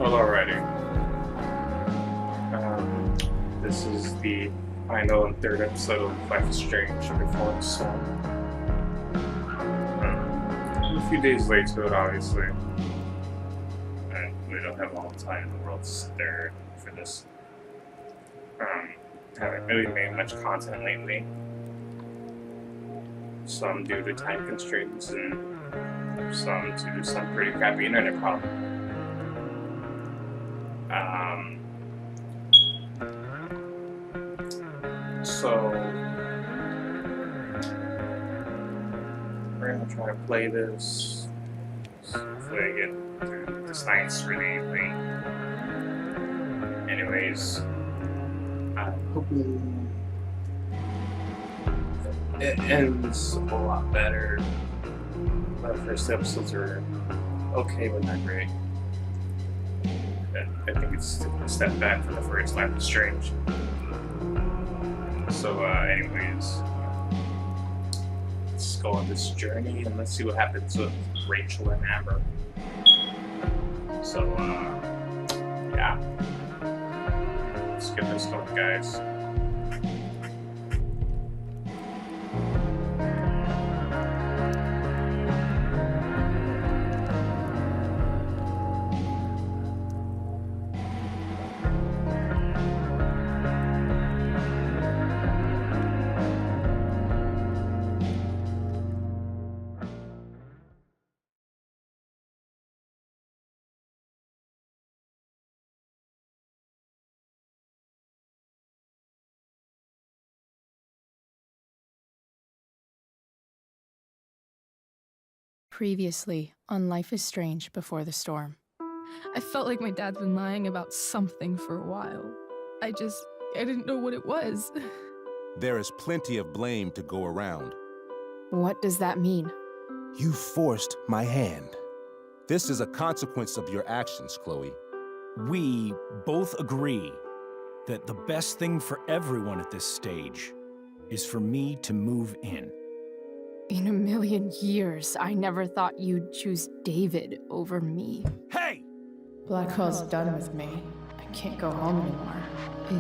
Well, alrighty. This is the final and third episode of Life is Strange before the storm. A few days late to it, obviously. And we don't have all the time in the world to sit there for this. Haven't really made much content lately. Some due to time constraints and some due to some pretty crappy internet problem. So we're gonna try to play this. Hopefully I get through this night's really late. Anyways, I'm hoping it ends a whole lot better. The first episodes are okay but not great. I think it's a step back from the first Life is Strange. So, anyways, let's go on this journey and let's see what happens with Rachel and Amber. So, yeah. Let's get this going, guys. Previously on Life is Strange Before the Storm. I felt like my dad's been lying about something for a while. I didn't know what it was. There is plenty of blame to go around. What does that mean? You forced my hand. This is a consequence of your actions, Chloe. We both agree that the best thing for everyone at this stage is for me to move in. In a million years, I never thought you'd choose David over me. Hey! Blackwell's done with me. I can't go home anymore.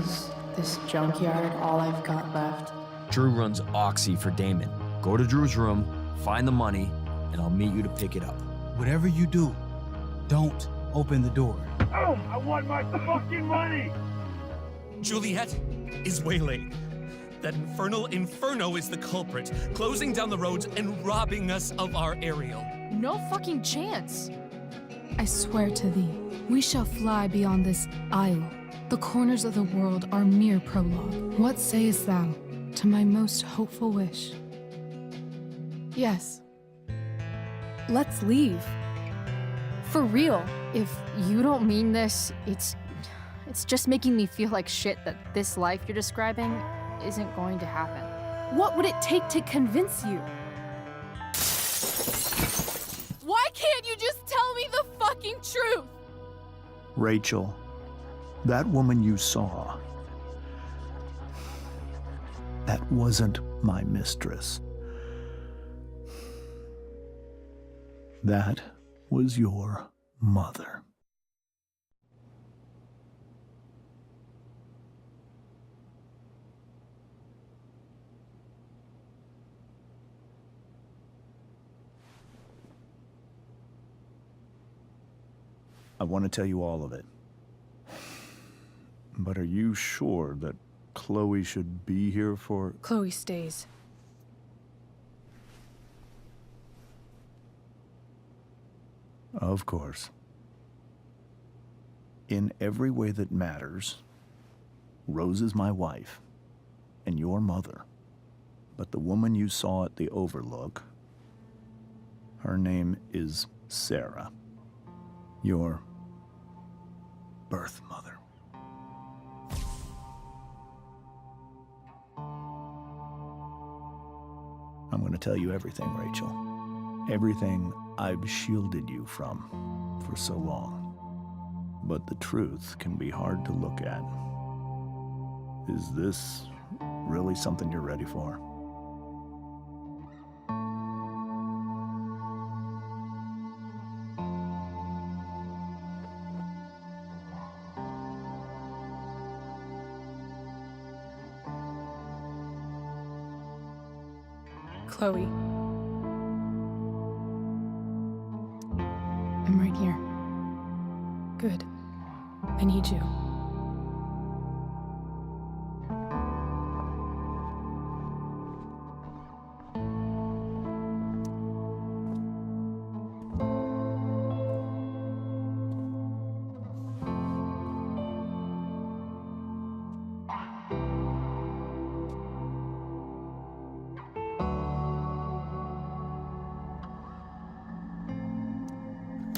Is this junkyard all I've got left? Drew runs Oxy for Damon. Go to Drew's room, find the money, and I'll meet you to pick it up. Whatever you do, don't open the door. Oh, I want my fucking money! Juliet is waylaid. That infernal Inferno is the culprit, closing down the roads and robbing us of our Ariel. No fucking chance. I swear to thee, we shall fly beyond this isle. The corners of the world are mere prologue. What sayest thou to my most hopeful wish? Yes. Let's leave. For real. If you don't mean this, it's just making me feel like shit that this life you're describing isn't going to happen. What would it take to convince you? Why can't you just tell me the fucking truth? Rachel, that woman you saw, that wasn't my mistress. That was your mother. I want to tell you all of it. But are you sure that Chloe should be here for... Chloe stays. Of course. In every way that matters, Rose is my wife and your mother. But the woman you saw at the Overlook, her name is Sarah. Your birth mother. I'm going to tell you everything, Rachel. Everything I've shielded you from for so long. But the truth can be hard to look at. Is this really something you're ready for? Chloe. I'm right here. Good. I need you.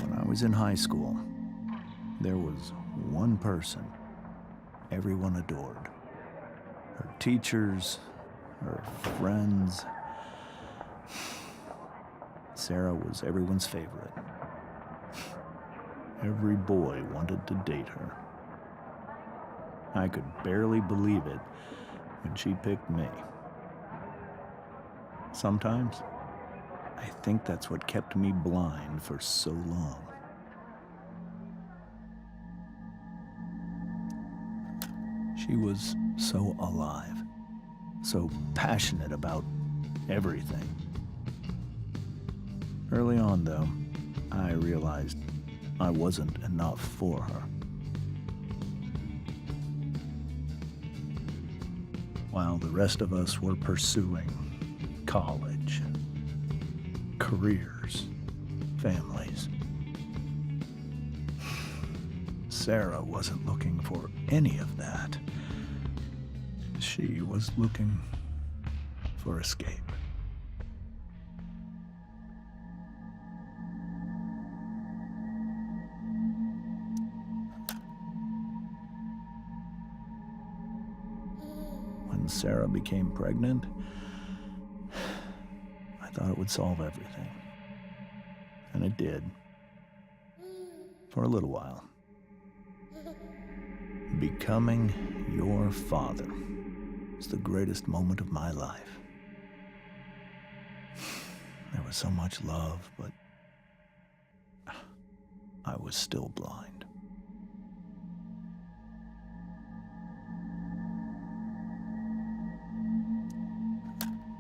When I was in high school, there was one person everyone adored. Her teachers, her friends. Sarah was everyone's favorite. Every boy wanted to date her. I could barely believe it when she picked me. Sometimes, I think that's what kept me blind for so long. She was so alive, so passionate about everything. Early on, though, I realized I wasn't enough for her. While the rest of us were pursuing college, careers, families, Sarah wasn't looking for any of that. She was looking for escape. When Sarah became pregnant, I thought it would solve everything. And it did. For a little while. Becoming your father was the greatest moment of my life. There was so much love, but I was still blind.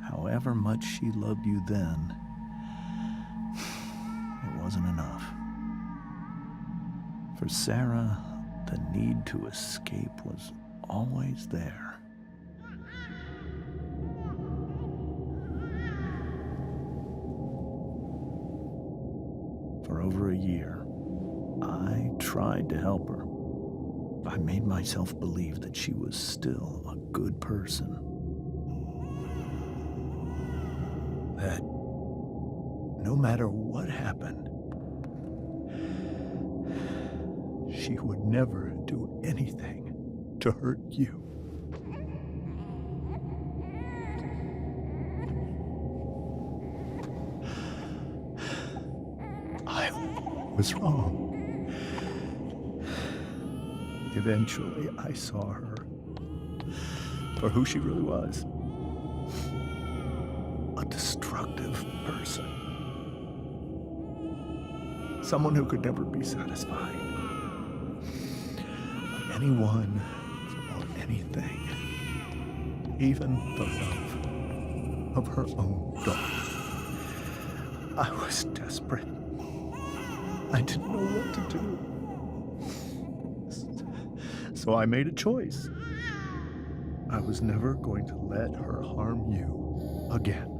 However much she loved you then, it wasn't enough. For Sarah, the need to escape was always there. For over a year, I tried to help her. I made myself believe that she was still a good person. That no matter what happened, she would never do anything to hurt you. I was wrong. Eventually, I saw her for who she really was. A destructive person. Someone who could never be satisfied. Anyone or anything. Even the love of her own daughter. I was desperate. I didn't know what to do. So I made a choice. I was never going to let her harm you again.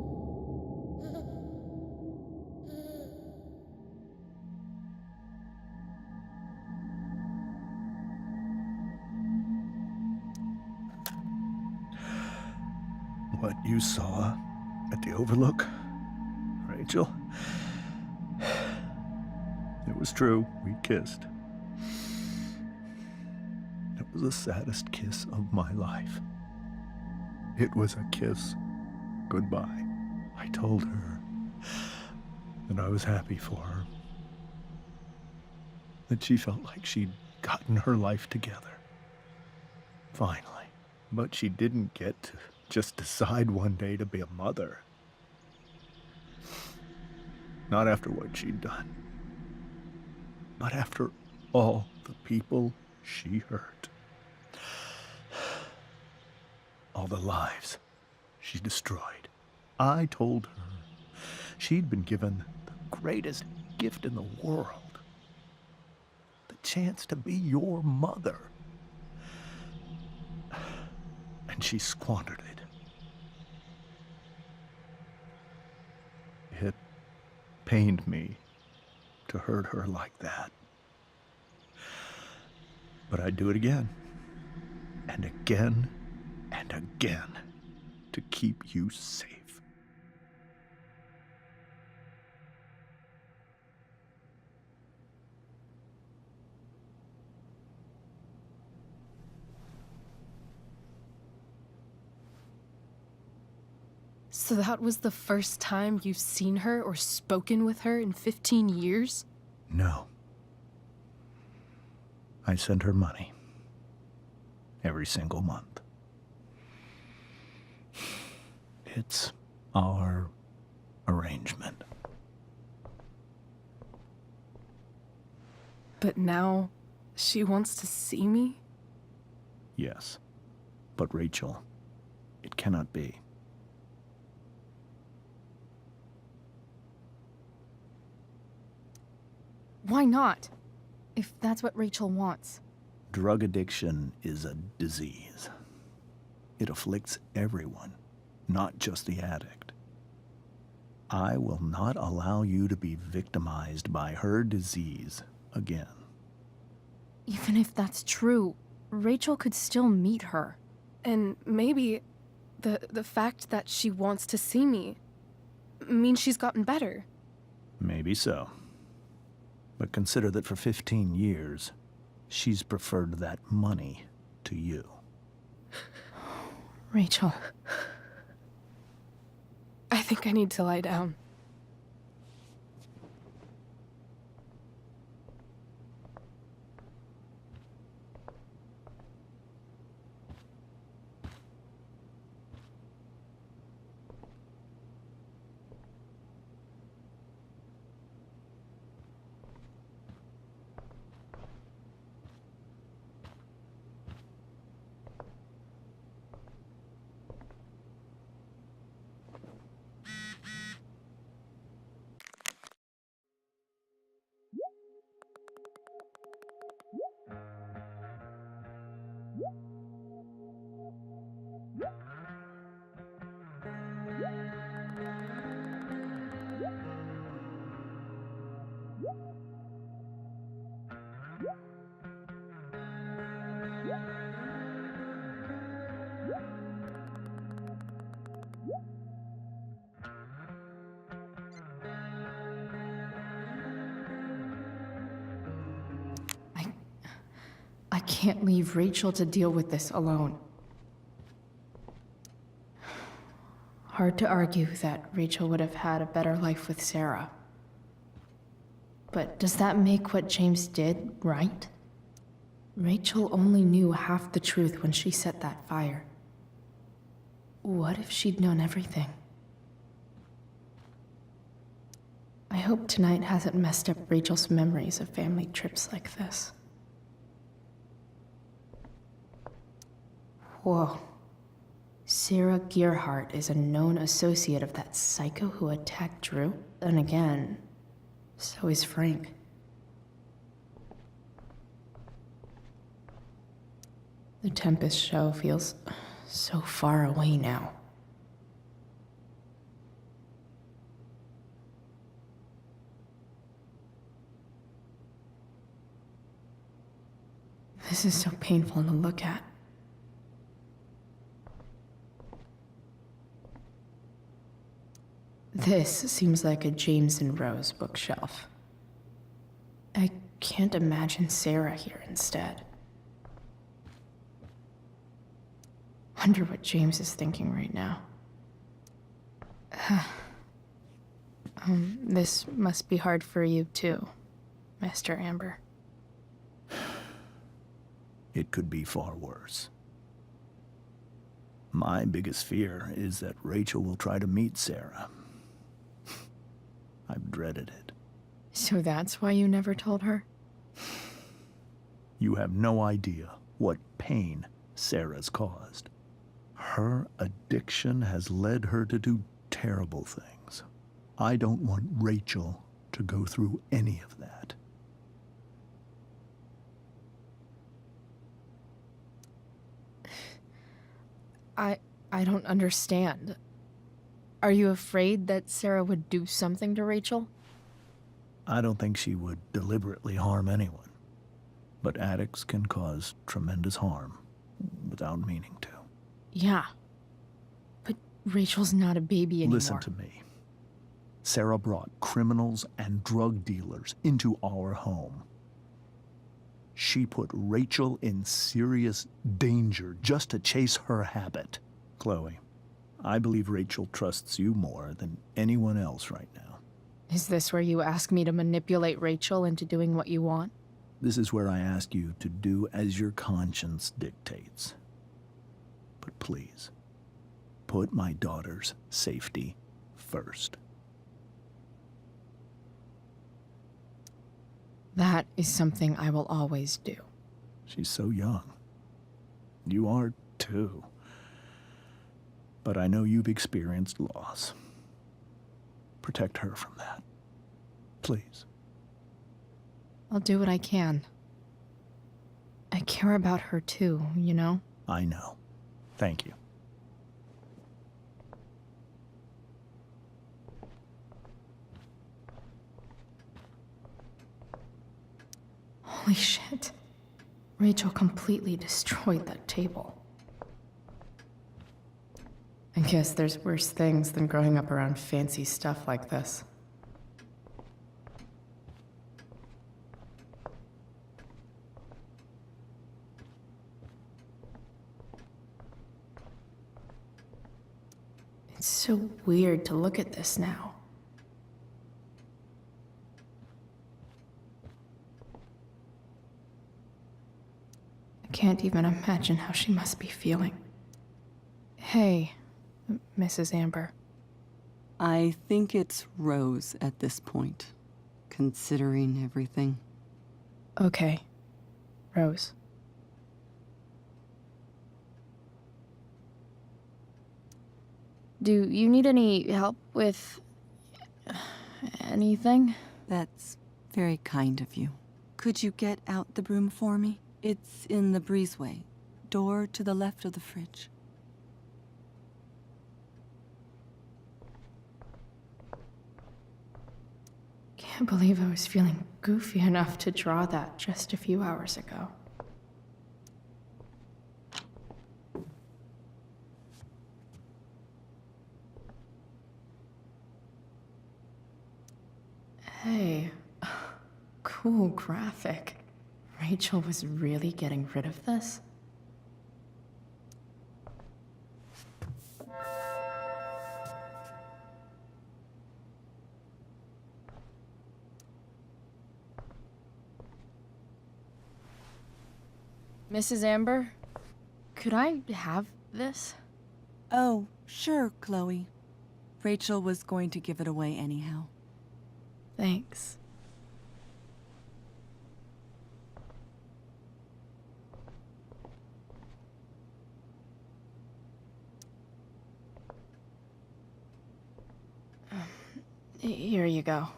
What you saw at the Overlook, Rachel, it was true. We kissed. It was the saddest kiss of my life. It was a kiss goodbye. I told her that I was happy for her. That she felt like she'd gotten her life together. Finally. But she didn't get to just decide one day to be a mother. Not after what she'd done. But after all the people she hurt. All the lives she destroyed. I told her she'd been given the greatest gift in the world. The chance to be your mother. And she squandered it. It pained me to hurt her like that. But I'd do it again, and again, and again, to keep you safe. So that was the first time you've seen her or spoken with her in 15 years? No. I send her money. Every single month. It's our arrangement. But now, she wants to see me? Yes. But Rachel, it cannot be. Why not? If that's what Rachel wants. Drug addiction is a disease. It afflicts everyone, not just the addict. I will not allow you to be victimized by her disease again. Even if that's true, Rachel could still meet her. And maybe the fact that she wants to see me means she's gotten better. Maybe so. But consider that for 15 years, she's preferred that money to you. Rachel. I think I need to lie down. I can't leave Rachel to deal with this alone. Hard to argue that Rachel would have had a better life with Sarah. But does that make what James did right? Rachel only knew half the truth when she set that fire. What if she'd known everything? I hope tonight hasn't messed up Rachel's memories of family trips like this. Whoa. Sarah Gearhart is a known associate of that psycho who attacked Drew? And again, so is Frank. The Tempest show feels so far away now. This is so painful to look at. This seems like a James and Rose bookshelf. I can't imagine Sarah here instead. Wonder what James is thinking right now. This must be hard for you too, Master Amber. It could be far worse. My biggest fear is that Rachel will try to meet Sarah. I've dreaded it. So that's why you never told her? You have no idea what pain Sarah's caused. Her addiction has led her to do terrible things. I don't want Rachel to go through any of that. I don't understand. Are you afraid that Sarah would do something to Rachel? I don't think she would deliberately harm anyone. But addicts can cause tremendous harm without meaning to. Yeah. But Rachel's not a baby anymore. Listen to me. Sarah brought criminals and drug dealers into our home. She put Rachel in serious danger just to chase her habit. Chloe, I believe Rachel trusts you more than anyone else right now. Is this where you ask me to manipulate Rachel into doing what you want? This is where I ask you to do as your conscience dictates. But please, put my daughter's safety first. That is something I will always do. She's so young. You are too. But I know you've experienced loss. Protect her from that. Please. I'll do what I can. I care about her too, you know? I know. Thank you. Holy shit. Rachel completely destroyed that table. I guess there's worse things than growing up around fancy stuff like this. It's so weird to look at this now. I can't even imagine how she must be feeling. Hey, Mrs. Amber. I think it's Rose at this point, considering everything. Okay, Rose. Do you need any help with anything? That's very kind of you. Could you get out the broom for me? It's in the breezeway, door to the left of the fridge. Can't believe I was feeling goofy enough to draw that just a few hours ago. Hey, cool graphic. Rachel was really getting rid of this? Mrs. Amber, could I have this? Oh, sure, Chloe. Rachel was going to give it away anyhow. Thanks. Here you go.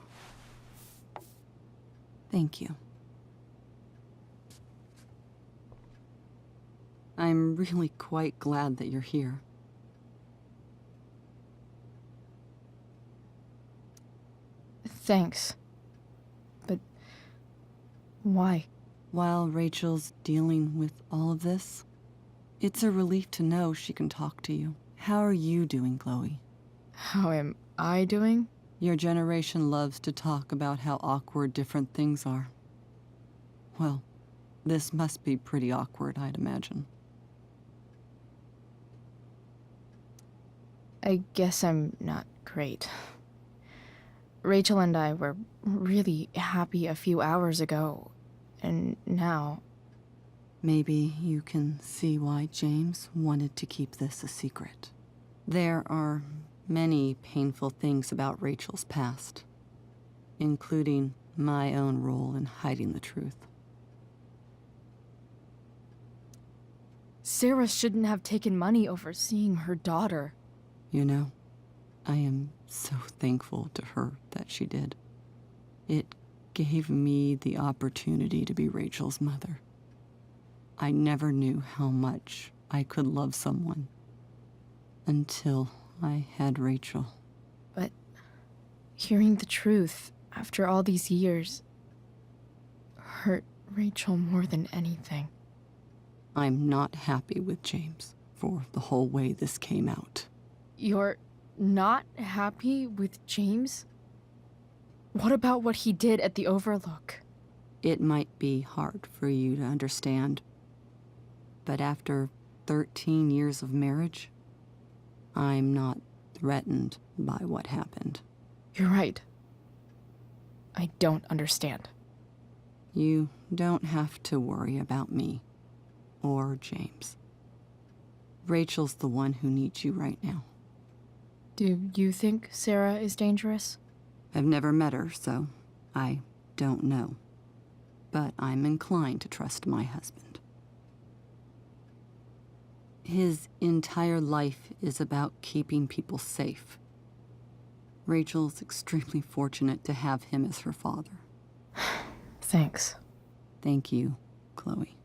Thank you. I'm really quite glad that you're here. Thanks. But why? While Rachel's dealing with all of this, it's a relief to know she can talk to you. How are you doing, Chloe? How am I doing? Your generation loves to talk about how awkward different things are. Well, this must be pretty awkward, I'd imagine. I guess I'm not great. Rachel and I were really happy a few hours ago, and now... Maybe you can see why James wanted to keep this a secret. There are many painful things about Rachel's past, including my own role in hiding the truth. Sarah shouldn't have taken money over seeing her daughter. You know, I am so thankful to her that she did. It gave me the opportunity to be Rachel's mother. I never knew how much I could love someone until I had Rachel. But hearing the truth after all these years hurt Rachel more than anything. I'm not happy with James for the whole way this came out. You're not happy with James? What about what he did at the Overlook? It might be hard for you to understand, but after 13 years of marriage, I'm not threatened by what happened. You're right. I don't understand. You don't have to worry about me or James. Rachel's the one who needs you right now. Do you think Sarah is dangerous? I've never met her, so I don't know. But I'm inclined to trust my husband. His entire life is about keeping people safe. Rachel's extremely fortunate to have him as her father. Thanks. Thank you, Chloe.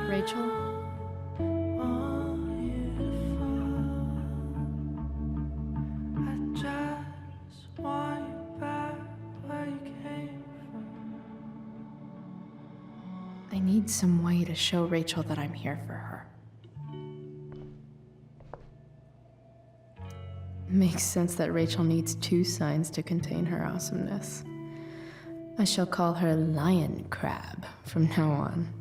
Rachel? I need some way to show Rachel that I'm here for her. Makes sense that Rachel needs two signs to contain her awesomeness. I shall call her Lion Crab from now on.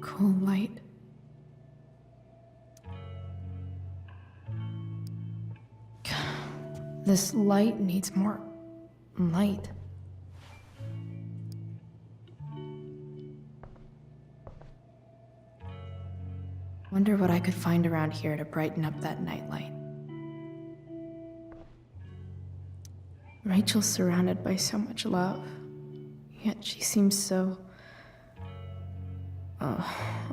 Cool light. This light needs more light. Wonder what I could find around here to brighten up that nightlight. Rachel's surrounded by so much love, yet she seems so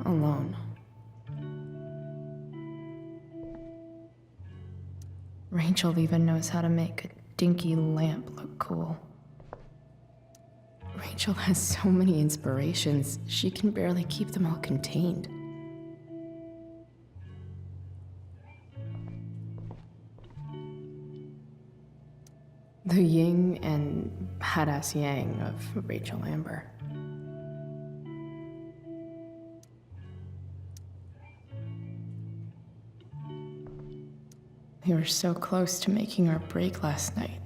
alone. Rachel even knows how to make a dinky lamp look cool. Rachel has so many inspirations, she can barely keep them all contained. The yin and badass yang of Rachel Amber. We were so close to making our break last night.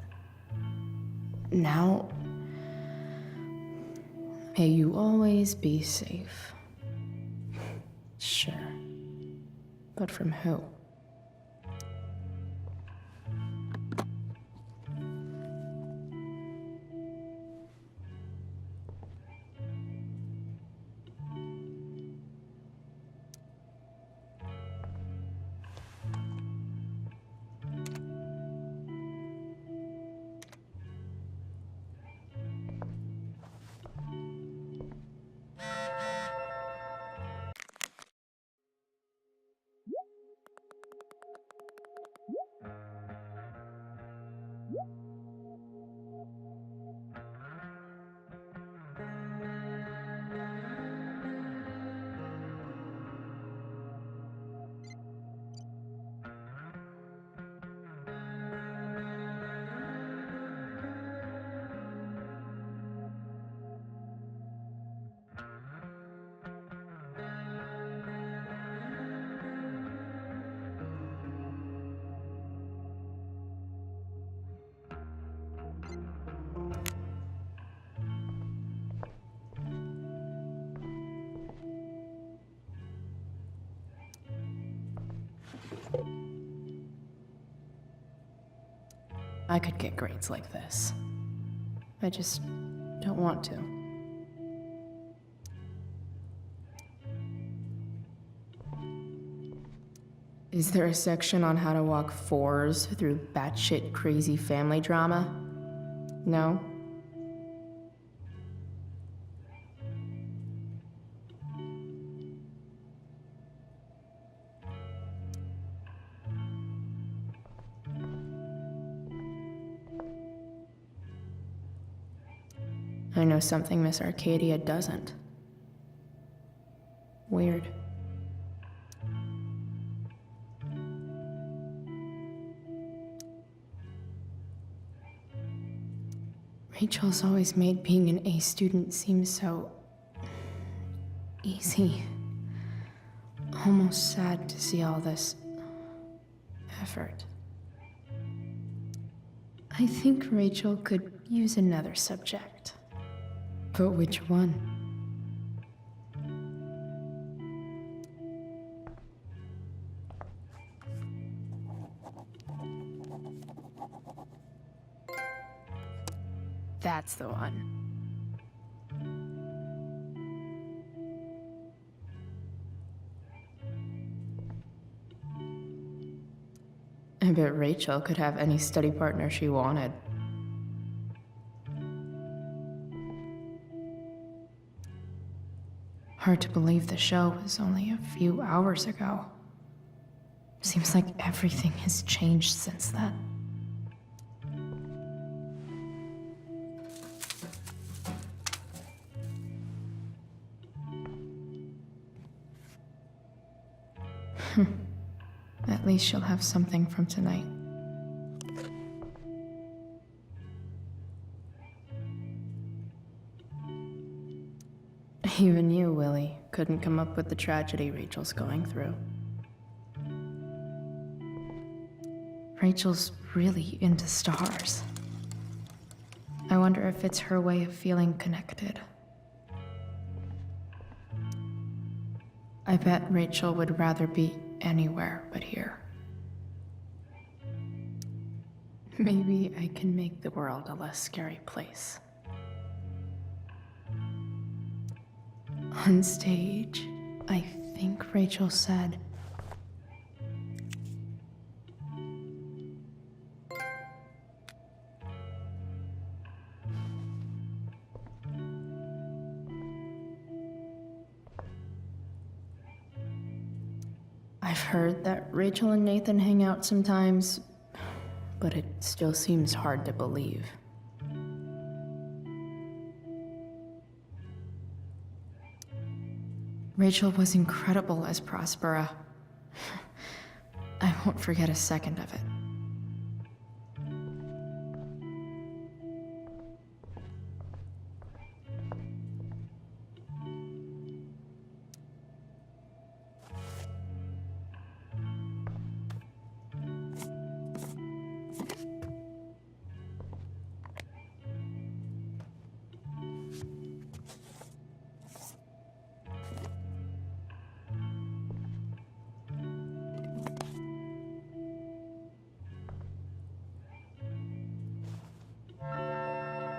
Now, may you always be safe. Sure. But from who? I could get grades like this. I just don't want to. Is there a section on how to walk fours through batshit crazy family drama? No? I know something Miss Arcadia doesn't. Weird. Rachel's always made being an A student seem so easy. Almost sad to see all this effort. I think Rachel could use another subject. But which one? That's the one. I bet Rachel could have any study partner she wanted. Hard to believe the show was only a few hours ago. Seems like everything has changed since then. At least she'll have something from tonight. Even you, Willie, couldn't come up with the tragedy Rachel's going through. Rachel's really into stars. I wonder if it's her way of feeling connected. I bet Rachel would rather be anywhere but here. Maybe I can make the world a less scary place. On stage, I think Rachel said, I've heard that Rachel and Nathan hang out sometimes, but it still seems hard to believe. Rachel was incredible as Prospera. I won't forget a second of it.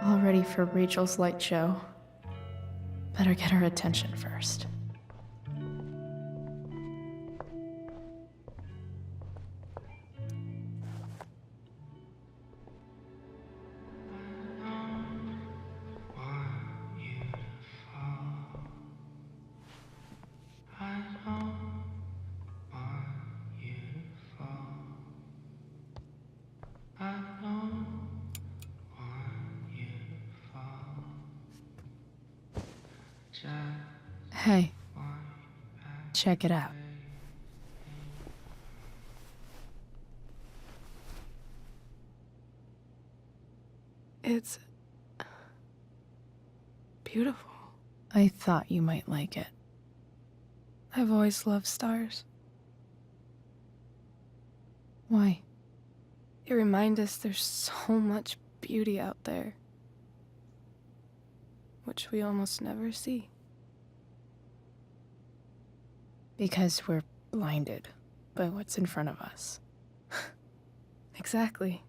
All ready for Rachel's light show. Better get her attention first. Hey, check it out. It's beautiful. I thought you might like it. I've always loved stars. Why? They remind us there's so much beauty out there, which we almost never see. Because we're blinded by what's in front of us. Exactly.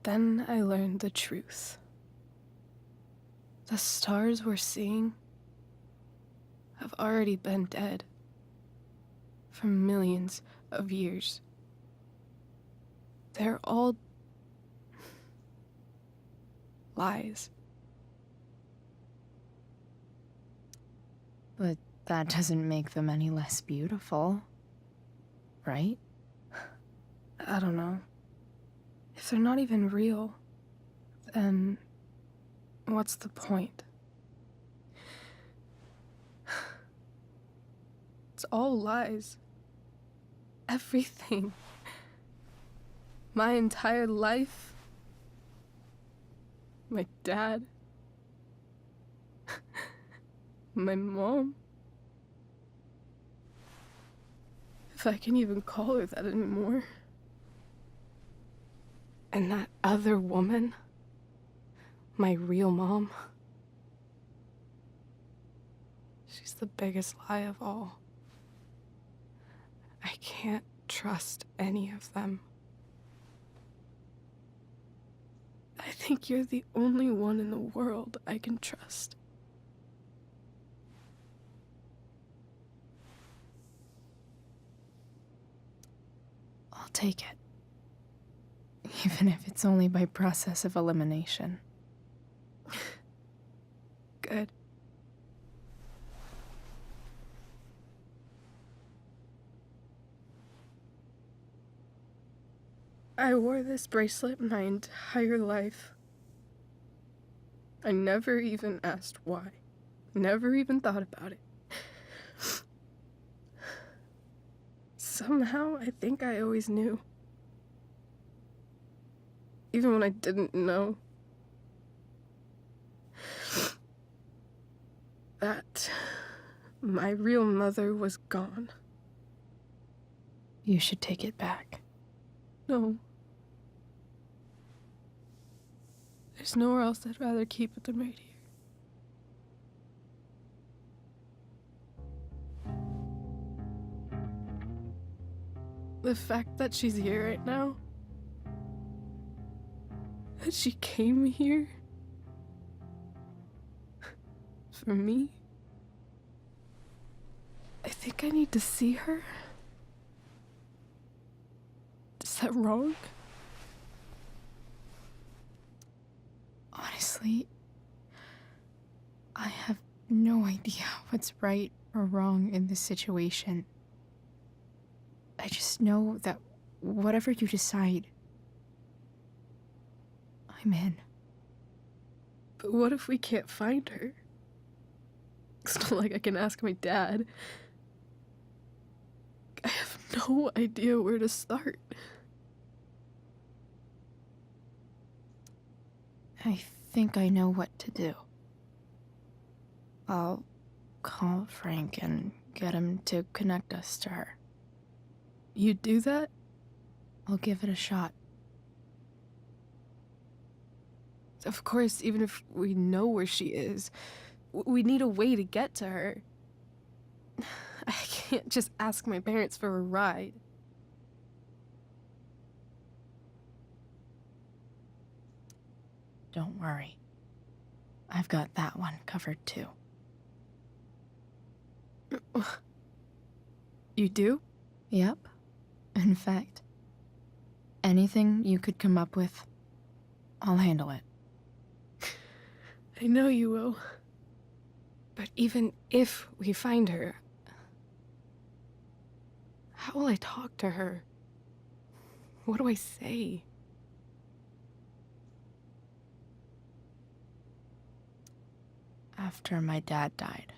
then I learned the truth. The stars we're seeing have already been dead for millions of years. They're all lies. But that doesn't make them any less beautiful, right? I don't know. If they're not even real, then what's the point? It's all lies. Everything. My entire life. My dad. My mom. If I can even call her that anymore. And that other woman. My real mom. She's the biggest lie of all. I can't trust any of them. I think you're the only one in the world I can trust. I'll take it. Even if it's only by process of elimination. Good. I wore this bracelet my entire life. I never even asked why. Never even thought about it. Somehow, I think I always knew. Even when I didn't know. That my real mother was gone. You should take it back. No. There's nowhere else I'd rather keep it than right here. The fact that she's here right now, that she came here for me, I think I need to see her. Is that wrong? Honestly, I have no idea what's right or wrong in this situation. I just know that whatever you decide, I'm in. But what if we can't find her? It's not like I can ask my dad. I have no idea where to start. I think I know what to do. I'll call Frank and get him to connect us to her. You'd do that? I'll give it a shot. Of course, even if we know where she is, we need a way to get to her. I can't just ask my parents for a ride. Don't worry. I've got that one covered too. You do? Yep. In fact, anything you could come up with, I'll handle it. I know you will. But even if we find her, how will I talk to her? What do I say? After my dad died,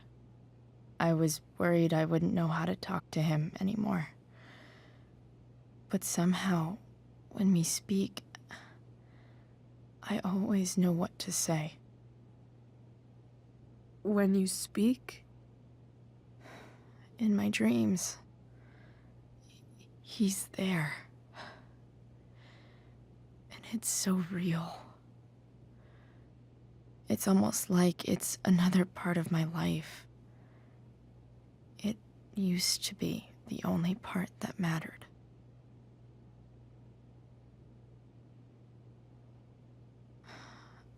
I was worried I wouldn't know how to talk to him anymore. But somehow, when we speak, I always know what to say. When you speak? In my dreams, he's there. And it's so real. It's almost like it's another part of my life. It used to be the only part that mattered.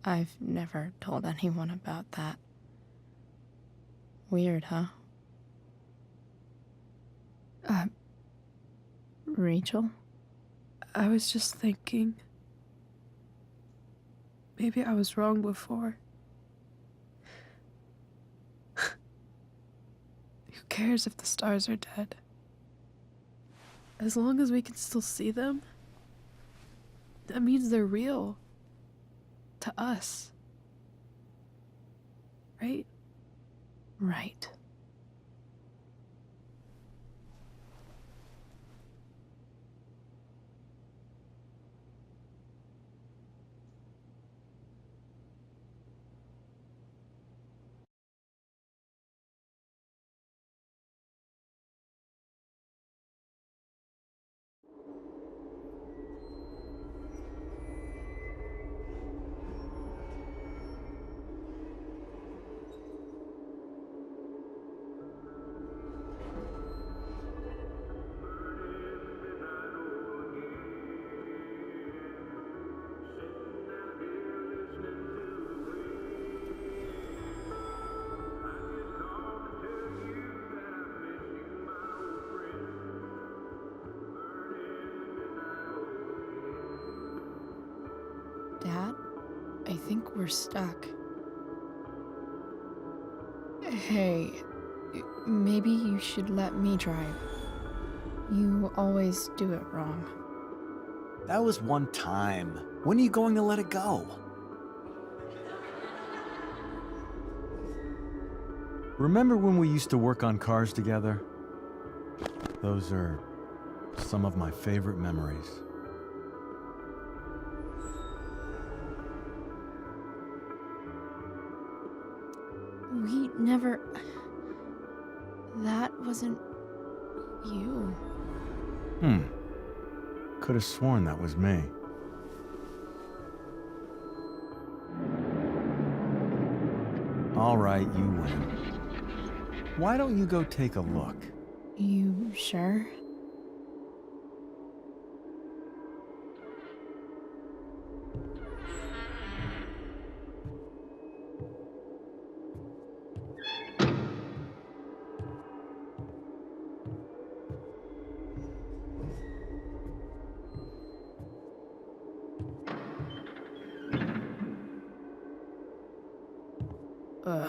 I've never told anyone about that. Weird, huh? Rachel? I was just thinking. Maybe I was wrong before. Who cares if the stars are dead? As long as we can still see them, that means they're real. To us. Right? Right. Dad, I think we're stuck. Hey, maybe you should let me drive. You always do it wrong. That was one time. When are you going to let it go? Remember when we used to work on cars together? Those are some of my favorite memories. We never... That wasn't... you. Could have sworn that was me. All right, you win. Why don't you go take a look? You sure? Ugh.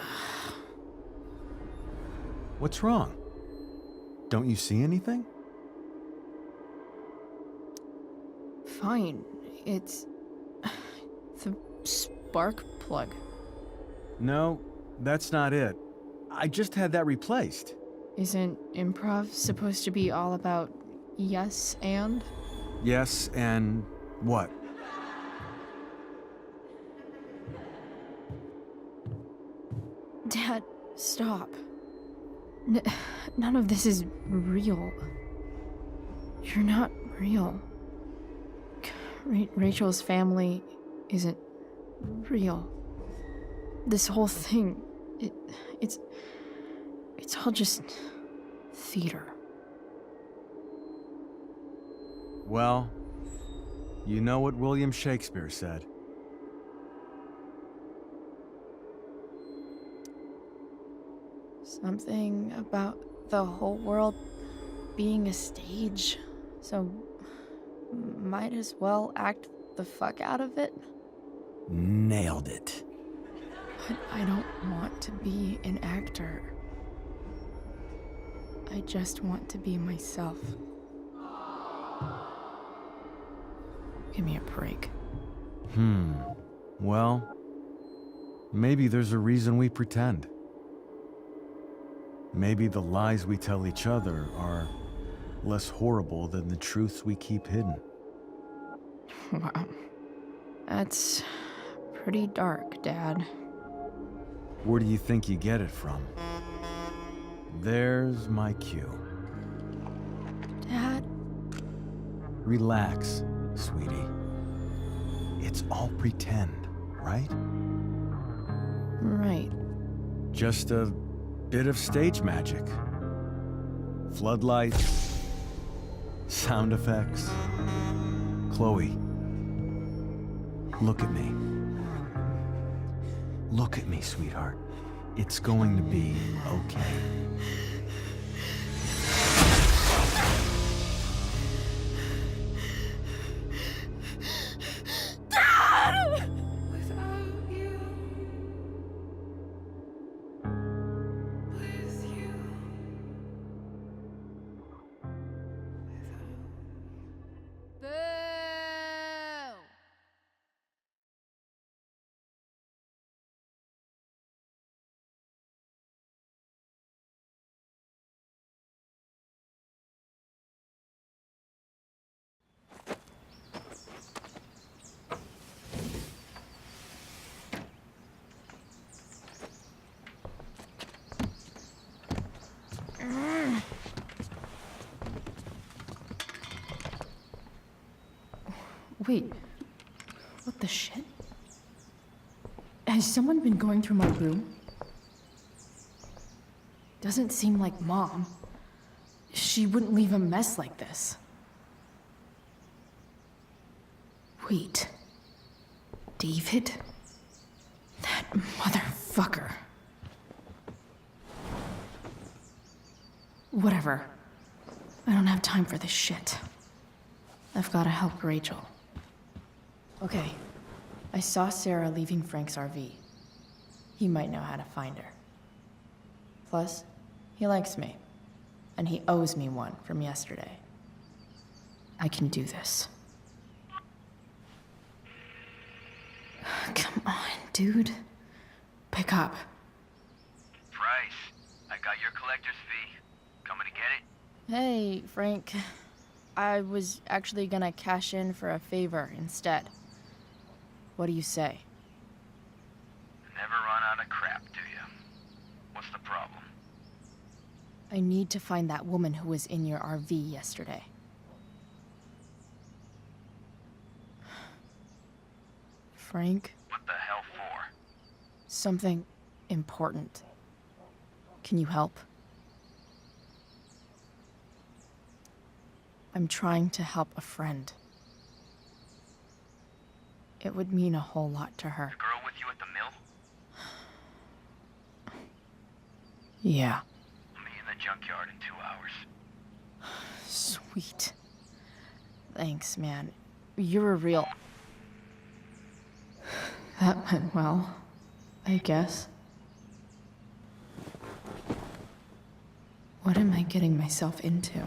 What's wrong? Don't you see anything? Fine. It's... the spark plug. No, that's not it. I just had that replaced. Isn't improv supposed to be all about yes and? Yes, and what? Dad, stop. None of this is real. You're not real. Rachel's family isn't real. This whole thing, it's all just theater. Well, you know what William Shakespeare said. Something about the whole world being a stage, so might as well act the fuck out of it. Nailed it. But I don't want to be an actor. I just want to be myself. Give me a break. Well, maybe there's a reason we pretend. Maybe the lies we tell each other are less horrible than the truths we keep hidden. Wow. That's pretty dark, Dad. Where do you think you get it from? There's my cue. Dad? Relax, sweetie. It's all pretend, right? Right. Just a bit of stage magic. Floodlights, sound effects. Chloe, look at me. Look at me, sweetheart. It's going to be okay. Boo! Wait, what the shit? Has someone been going through my room? Doesn't seem like Mom. She wouldn't leave a mess like this. Wait. David? That motherfucker. Whatever. I don't have time for this shit. I've gotta help Rachel. Okay. I saw Sarah leaving Frank's RV. He might know how to find her. Plus, he likes me. And he owes me one from yesterday. I can do this. Come on, dude. Pick up. Price, I got your collector's fee. Coming to get it? Hey, Frank. I was actually gonna cash in for a favor instead. What do you say? Never run out of crap, do you? What's the problem? I need to find that woman who was in your RV yesterday. Frank? What the hell for? Something important. Can you help? I'm trying to help a friend. It would mean a whole lot to her. The girl with you at the mill? Yeah. I'll meet you in the junkyard in 2 hours. Sweet. Thanks, man. You're a real... That went well, I guess. What am I getting myself into?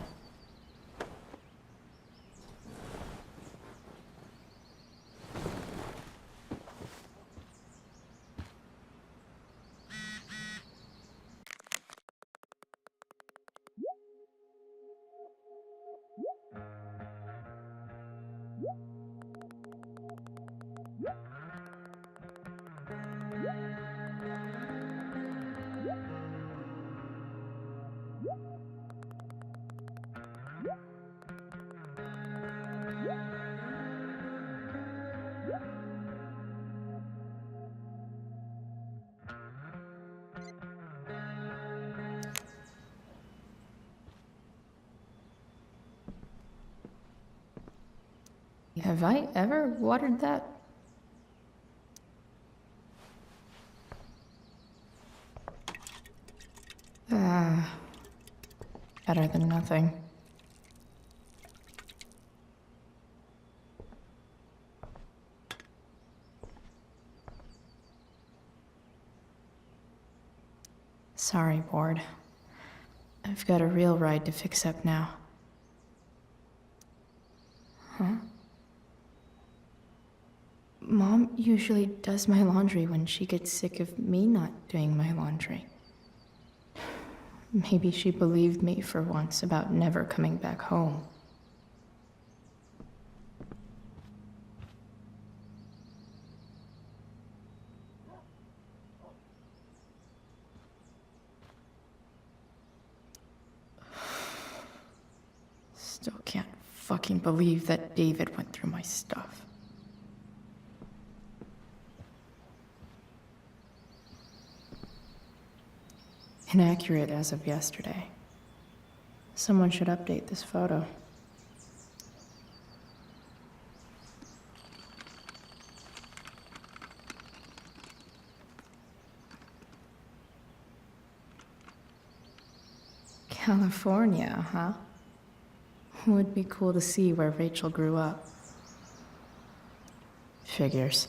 Have I ever watered that? Better than nothing. Sorry, Board. I've got a real ride to fix up now. Huh? Mom usually does my laundry when she gets sick of me not doing my laundry. Maybe she believed me for once about never coming back home. Still can't fucking believe that David went through my stuff. Inaccurate as of yesterday. Someone should update this photo. California, huh? Would be cool to see where Rachel grew up. Figures.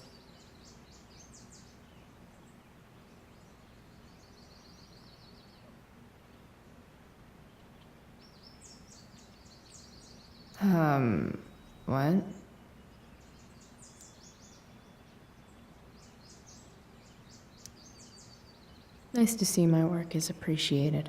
What? Nice to see my work is appreciated.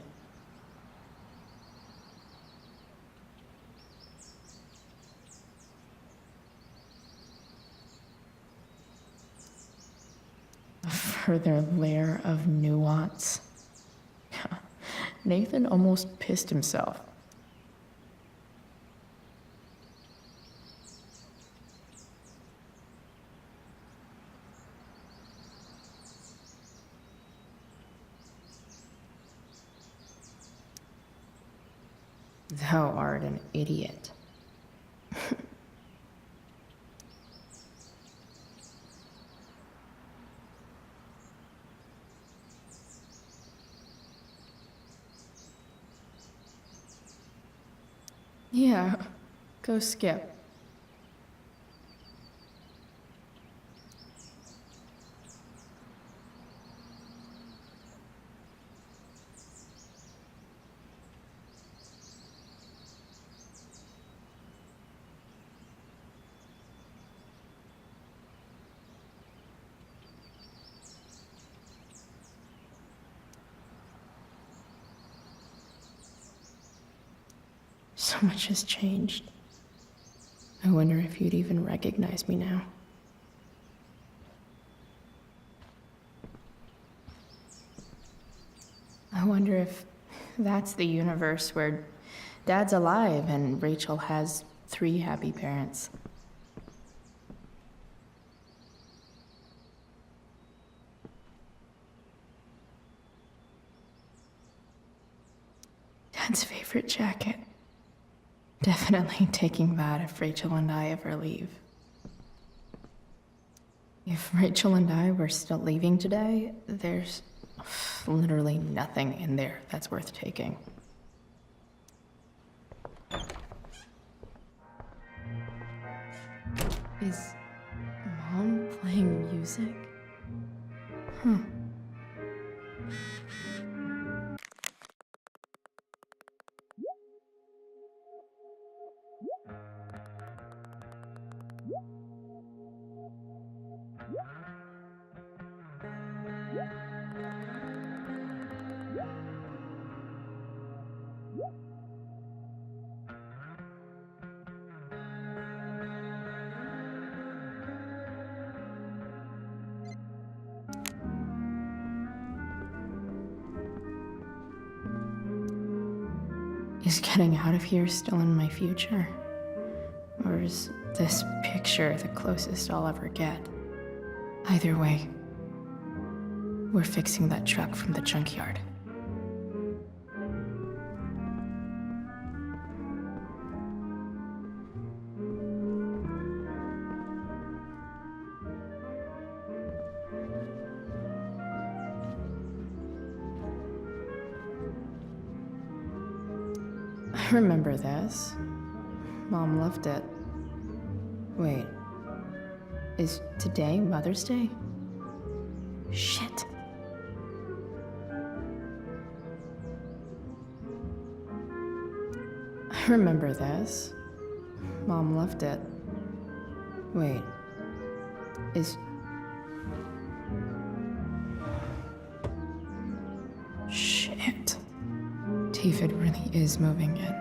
A further layer of nuance. Nathan almost pissed himself. Thou art an idiot. Yeah, go skip. So much has changed. I wonder if you'd even recognize me now. I wonder if that's the universe where Dad's alive and Rachel has 3 happy parents. Dad's favorite jacket. Definitely taking that if Rachel and I ever leave. If Rachel and I were still leaving today, there's literally nothing in there that's worth taking. Is Mom playing music? Huh. Is getting out of here still in my future? Or is this picture the closest I'll ever get? Either way, we're fixing that truck from the junkyard. I remember this. Mom loved it. Wait, is today Mother's Day? Shit. I remember this. Mom loved it. Wait, is... Shit. David really is moving in.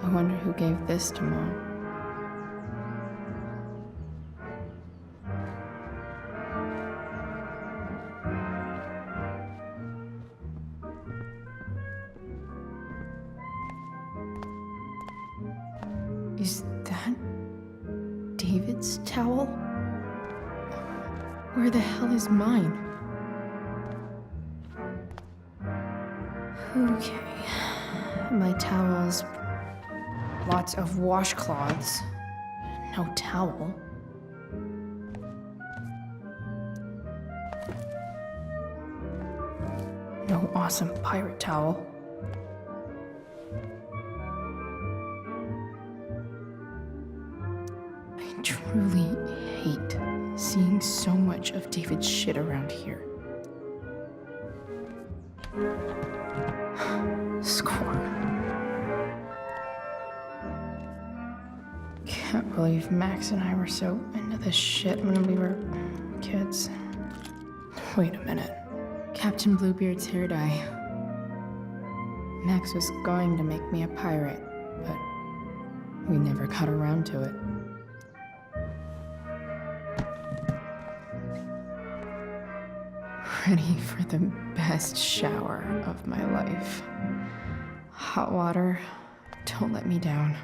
I wonder who gave this to Mom. Is that David's towel? Where the hell is mine? Okay. My towels. Lots of washcloths. No towel. No awesome pirate towel. I truly hate seeing so much of David's shit around here. Score. Can't believe Max and I were so into this shit when we were kids. Wait a minute. Captain Bluebeard's hair dye. Max was going to make me a pirate, but we never got around to it. Ready for the best shower of my life. Hot water, don't let me down.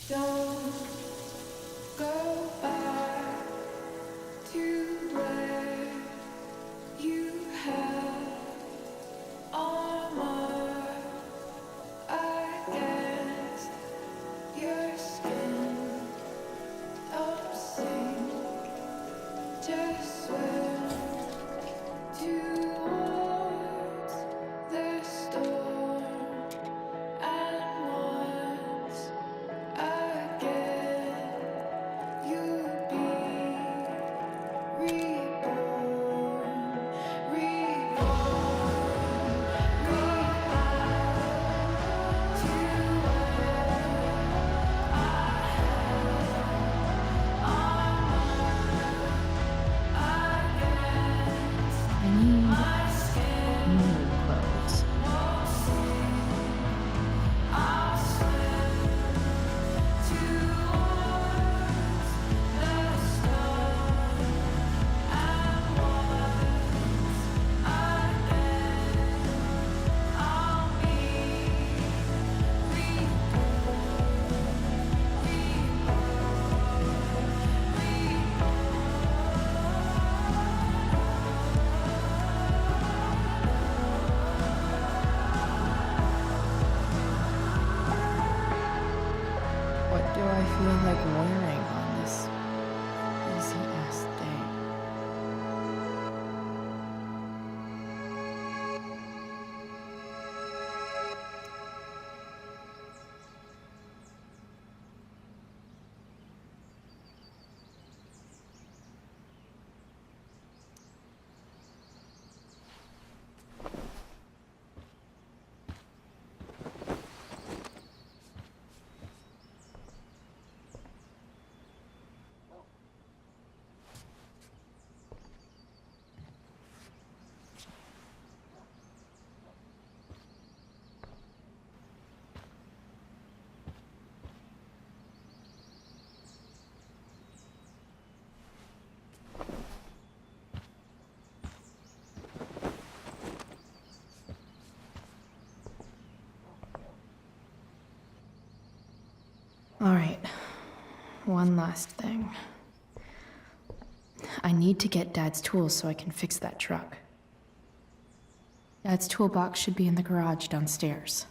Don't go back to where you had armor against your skin. Don't sink, just swim towards the storm. And once again, you'll be reborn, I need new clothes. What do I feel like wearing on this easy ass day? All right, one last thing. I need to get Dad's tools so I can fix that truck. Dad's toolbox should be in the garage downstairs.